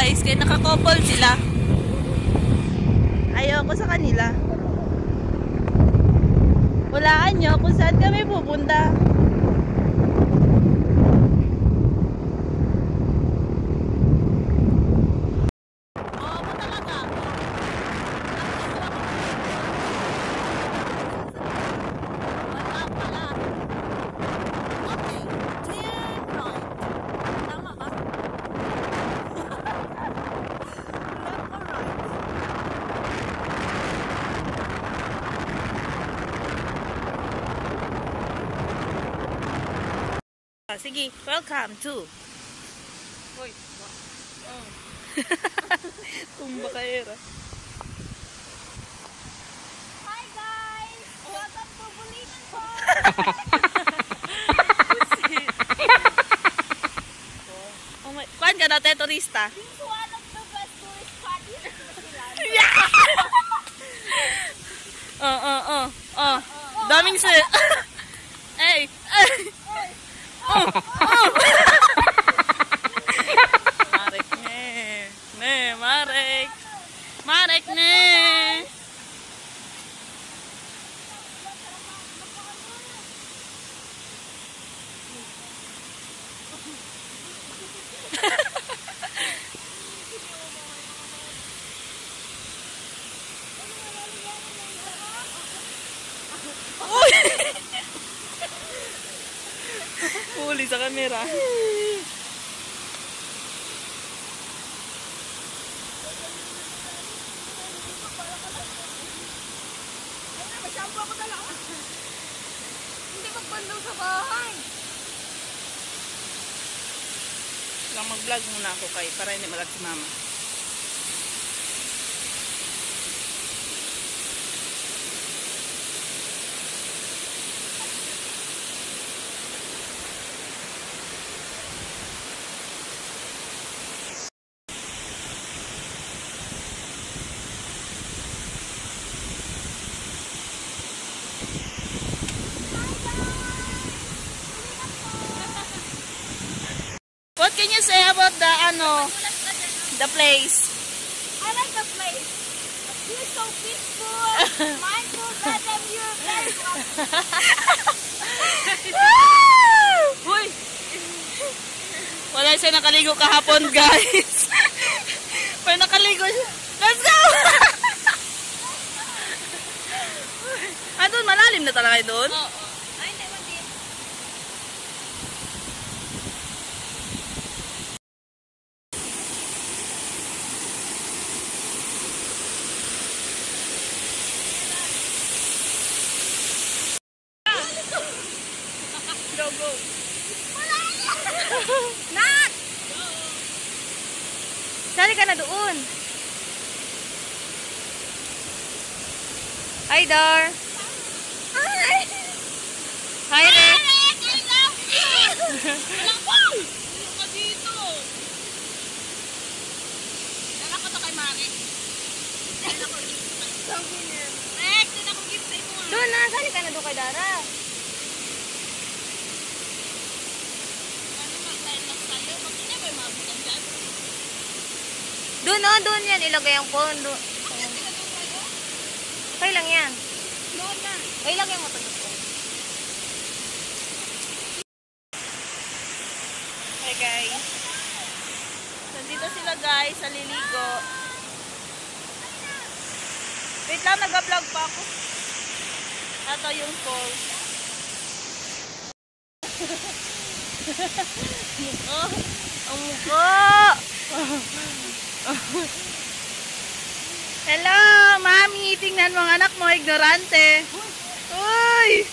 guys, kaya nakakouple sila. Ayoko sa kanila. Walaan nyo kung saan kami pupunta. Sige, welcome to. Hoy. Oh. Tumba kaera. Hi guys! Welcome to Bulinan po! Oh my, kuan ka na, turista? This is one of the best tourist spots here in New Yeah! Oh. Daming sa... Hey! Marek ne. Marek ne. Huli sa kamera. Masyampo ako talaga. Hindi magbandaw sa bahay. Lang mag-vlog muna ako kay para hindi malag si mama. What can you say about the place? I like the place. You're so peaceful, mindful, madam. You're very Uy! Wala siya nakaligo kahapon, guys. Pero nakaligo siya. Let's go! Doon, malalim na talaga doon? Oo. Ay, hindi mo din. Go. Nak! Sali ka na doon. Hi, Dar. Hi! Hi, Rex. I love you! Walang wow! Ano ka dito? Dala ko to kay Mari. Dala ko dito kay Souvenir. Rex, dala ko gift sa'yo. Doon na, sali ka na doon kay Dara. Ano mag-sign lang sa'yo? Bakit niya ba mabutan dyan? Doon yan. Ilagay ang phone. Bakit sila doon kayo? Okay lang yan. Doon na. Okay lang yung matagos ko. Hi, guys. Nandito sila, guys, sa liligo. Wait lang, nag-vlog pa ako. Ito yung falls. Oh, ang mukha! Hello, Mami! Tingnan mo ang anak mo, ignorante. Uy!